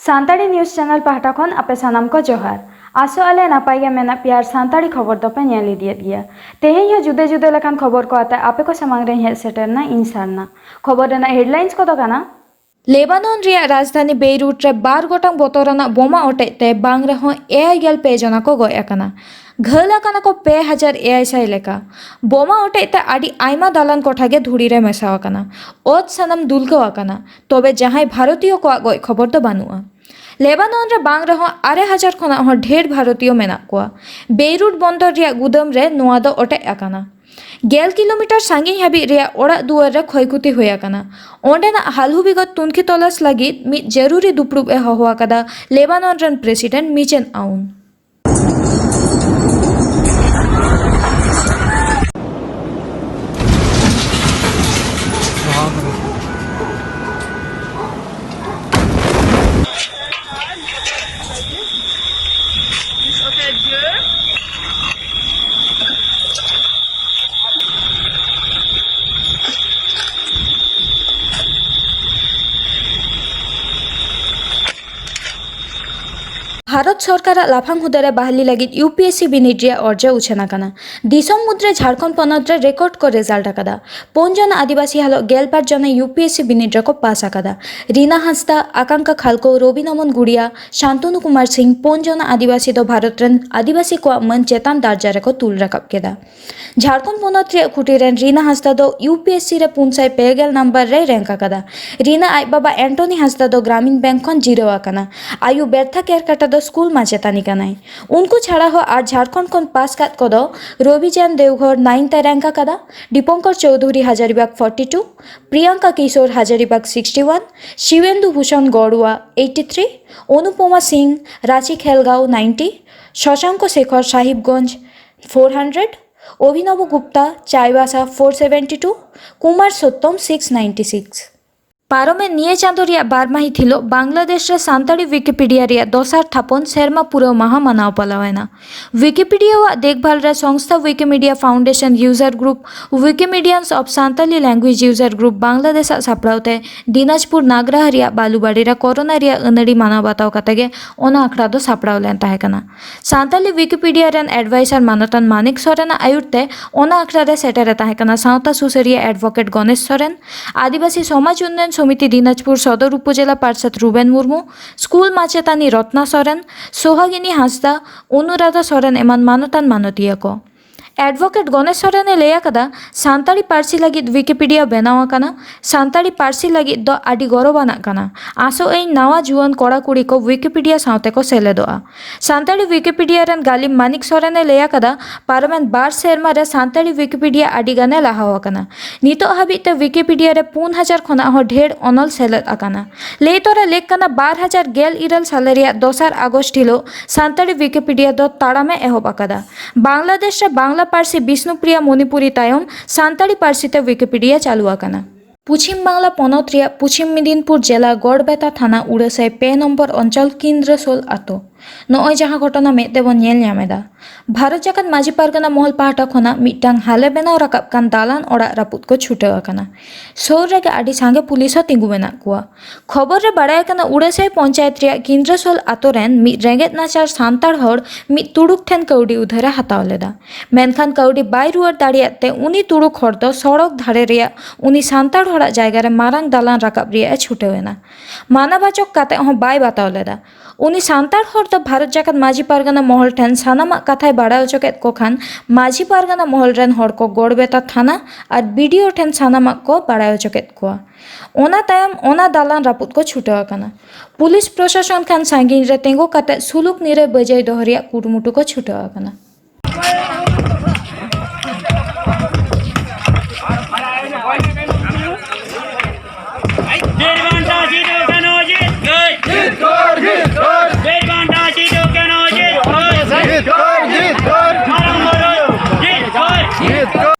Santali news channel पाहटा खन आपे सानाम को जोहार आसो आले नापाय गे मेना प्यार सांताली खबर दो पे नेल इदियत गया तेहें यो जुदे जुदे लेखान खबर को आता आपे को समांग रे हेड सेटरना इंसारना खबर रेना हेडलाइंस को तो गाना लेबानन रिया राजधानी बेइरुट रे 12 गोटांग बोतोराना बोमा ओटेते बांग रे हो एआईएल पेजना को गय अकना घला कना को 2000 एआईसाई लेका बोमा ओटेते आडी आइमा दालान कोठागे धुड़ी रे मेसावा कना ओत सनम दुलको अकना तबे जहां भारतीय को गय खबर तो बानुआ लेबानन रे बांग रहो 8000 खना हो ढेर भारतीय मेना को बेइरुट बंदर रिया गुदम रे नोआ दो ओटे अकना 1 किलोमीटर सांगी हाबी रिया ओड़ा दुआर रे खयकुति होया कना ओंडेना हालहु बिगत तुनखी तलास लगी मि जरूरी दुपड़ुब ए हवा कदा लेबानन रन प्रेसिडेंट मिचेन आउन भारत सरकार लाफांग हुदारे बहाली लगी यूपीएससी बिनिड रिया अर्जा उछेना कना दिसम मुद्रे झारखंड पनत रे रेकर्ड को रिजल्ट आकदा 5 जन आदिवासी हालो 11 जन यूपीएससी बिनिड को पास आकदा रीना हांसदा आकांक्षा खालको रवि नमन गुड़िया शांतनु कुमार सिंह 5 जन आदिवासी दो भारत रन आदिवासी को मन चेतान दर्जा रे को तुल रकब केदा झारखंड पनत रे खुटी रेन रीना हांसदा दो यूपीएससी रे पुनसाई पेगेल नंबर रे रैंक आकदा रीना आई बाबा एंटोनी हांसदा दो ग्रामीण बैंक खन जीरो आकना आयु बेरथा केर काटा दो स्कूल माचेतानी कनाई उनको छाड़ा हो आज झारखंड को पास काट को दो रविजान देवघर 9th रैंक कदा दीपंकर चौधरी हजारीबाग 42 प्रियंका किशोर हजारीबाग 61 शिवेंदु भूषण गौड़ुआ 83 अनुपमा सिंह रांची खेलगांव 90 शशांक शेखर साहिबगंज 400 अभिनव गुप्ता चाईबासा 472 कुमार सत्तम 696 पारोमे निये चांदो रिया बारमाही थिलो बांग्लादेश रे सांताली विकिपीडिया रिया दोसार थापन सेरमा पुरो माहा मनाव पलावेना विकिपीडिया वा देखभाल रे संस्था Wikimedia Foundation user group Wikimedians of Santali language user group Bangladesh सापड़ावते दिनाजपुर नागराह रिया बालुबाड़ी रे कोरोना रिया अनड़ी मानाव बताव कतेगे ओना आखड़ा दो सापड़ाव लेन ताहे कना सांताली विकिपीडिया रेन एडवाइजर मानतन मानिक सोरेना आयुरते ओना आखड़ा रे सेटेरे ताहे कना सावता सुसरिया एडवोकेट गणेश सोरेन आदिवासी समाज उन्नयन समिति दिनाजपुर सदर उपजेला पार्षद रुबेन मुर्मू स्कूल माचेतानी रत्ना सोरेन सोहागिनी हांसदा अनुराधा सोरेन एमान मानतान मानतीय को एडवोकेट गणेश सोरेने लेया कदा सांताली पार्सी लगित विकिपीडिया बनावा कना सांताली पार्सी लगित दो आडी गौरवाना कना आसो ए नवा जुआन कोड़ा कुड़ी को विकिपीडिया सावते को सेलेदोआ सांताली विकिपीडिया रन गालिम मानिक सोरेने लेया कदा पार्लामेंट बार सेरमा रे सांताली विकिपीडिया आडी गाने लाहावा कना नितो हाबिते विकिपीडिया रे 5000 खना हो ढेर अनल सेलेद आकाना ले तोरा लेख कना 12000 गेल इरल सालेरिया 2 আগস্ট हिलो सांताली विकिपीडिया दो ताड़ामे एहोब आकादा बांग्लादेश रे बांग्ला पार्सी विष्णुप्रिया मणिपुरी तायम सांताली पार्सीते विकिपीडिया चालू आकाना पश्चिम बांगला पनत रिया पश्चिम मेदिनीपुर जिला गड़बेता थाना उड़ासाई 2 नम्बर अंचल केंद्रशोल आतो नय जहाँ घटना मेदेबन नेल नामेदा भारत जाकत माझी पारगाना महल पाहटा खना मिटांग हाले बेनाव राकाब कान दालान ओड़ा रापुद को छुटेव आकाना सोर रेगे आडी सांगे पुलिस तिंगु मेना कुआ खबर रे बाड़ाय काना उड़ासाई पंचायत रिया केंद्रशोल आतो रेन मि रेंगेत नाचार सांताड़ हड़ मि तुड़ुक ठेन कौड़ी उधारे हाताव लेदा मेनखान कौड़ी बाय रुआर दाड़ियाते उनी तुड़ुक हड़ दो सड़क धारे रिया उनी सांताड़ हड़ा जायगा रे मारांग दालान राकाब रिया छुटेवेना मानाबाचक काते हो बाय बाताव लेदा उनी सांताड़ हड़ तो भारत जाकत माझी पारगाना महल ठेन सानामा कथाय बाड़ा चकेत को खान माझी पारगाना महल रेन हड़ को गड़बेता थाना और बीडीओ ठेन सानामा को बाड़ा चकेत को ओना तायम ओना दालान रापुद को छुटा आकाना पुलिस प्रशासन खान सांगिन रे तेंगो काते सुलुक निरे बजाय दोहरिया कुरुमुटु को छुटा आकाना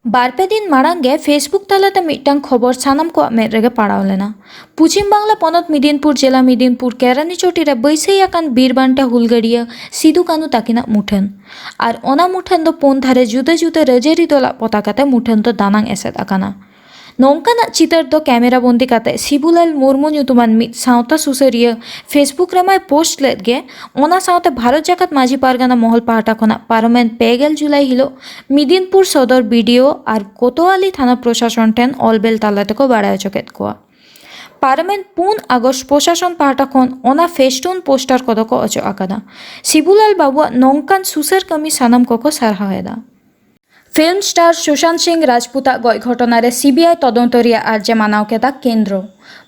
बारपे दिन माड़ांगे फेसबुक तालाते मिटांग खबर सानाम को मेद रेगे पड़ाव लेना पश्चिम बांगला पनत मेदिनीपुर जिला मेदिनीपुर केरानी चोटी रे बैसैयाकान बीरबांटा हुलगड़िया सिदु कानु ताकिना मुठेन और ओना मुठेन दो पोन धारे जुदे जुदे रजेरी दला पताकाते मुठेन दो दानांग एसेद आकाना नौकाना चितर दो कैमरा बंदी काते शिबुलाल मुर्मू ᱧᱩᱛᱩᱢᱟᱱ ᱢᱤᱫ सावता सुसरिया फेसबुक रे माय पोस्ट लेद गे ओना सावते भारत जाकत माझी पारगाना महल पाहटा खना पारमेन 2 जुलाई हिलो मिदिनपुर सदर बीडीओ और कोतवाली थाना प्रशासन ठेन अलबेल तालाते को बाड़ाय चकेत कोआ पारमेन 3 আগস্ট प्रशासन पाहटा खन ओना फेस्टुन पोस्टर कोदो को अचो आकादा शिबुलाल बाबू नौकान सुसर कमी सानाम को सारहायदा फिल्म स्टार सुशांत सिंह राजपूत गय घटना सीबीआई तदंत आर्जे मानाव केदा केंद्र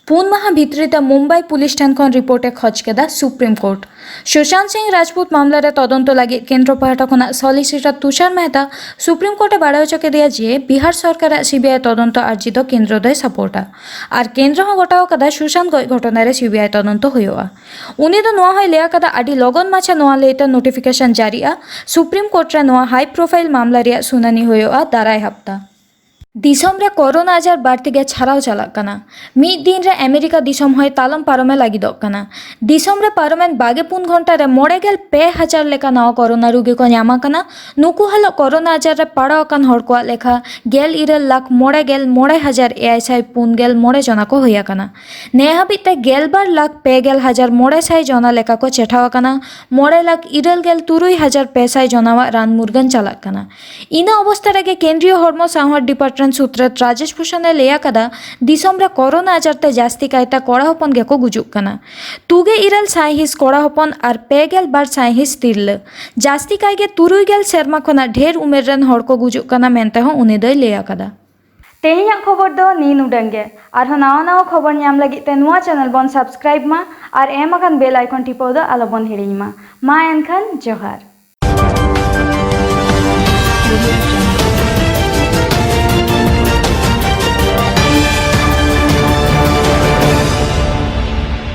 4 माह भितरीते मुंबई पुलिस ठेन खन रिपोर्टे खज केदा सुप्रीम कोर्ट सुशांत सिंह राजपूत मामला रे तदंत लगी केंद्र पाहटा खना सलिसिटर तुषार मेहता सुप्रीम कोर्टे बाड़ाय चके दिया जे बिहार सरकार सीबीआई तदंत आर्जी दो केंद्र दय सपोर्टा और केंद्र हो गटाव कदा सुशांत गय घटना रे सीबीआई तदंत होयोआ उनी दो नोआ होय लेया कदा आडी लगन माछा नोआ लेते नोटिफिकेशन जारीआ सुप्रीम कोर्ट रे नोआ हाई प्रोफाइल मामला रे सुनानी होयोआ दाराय हप्ता दिसम रे कोरोना आजार बाड़ती गे छाड़ाव चलाक कना मिद दिन रे अमेरिका दिसम होय तालम पारमे लागिदोग कना दिसम रे पारमेन 22 घंटा रे 9,000 लेका नवा कोरोना रुगी को ᱧᱟᱢᱟ कना नुकु हलो कोरोना आजार रे पाड़ाव कान हड़ को लेखा 19,9,9,849 जना को होया कना ने हाबिते 12,9,9,900 जना लेका को चेठावा कना 9,9,9,600 जना रान मुर्गन चलाक कना इना अवस्था रे केंद्रीय हर्मो साहर डिपार्टमेंट सूत्र राजेश भूषण लेया कदा दिसम रे कोरोना आजारते जास्ती कायता कोड़ा हपन गेको गुजुक कना 2 साइहिस कोड़ा हपन और 2 साइहिस तिरल जास्ती कायगे 3 सेरमा खना ढेर उमेर रन हड़ को गुजुक कना मेनते हो उनी दय लेया कदा तेहिया खबर दो नी नुडंगे और नवा नवा खबर नाम लगी ते नुआ चैनल बन सब्सक्राइब मा और एम अकन बेल आइकन टिपो दो आलो बन हिड़िमा मा एनखान जोहार।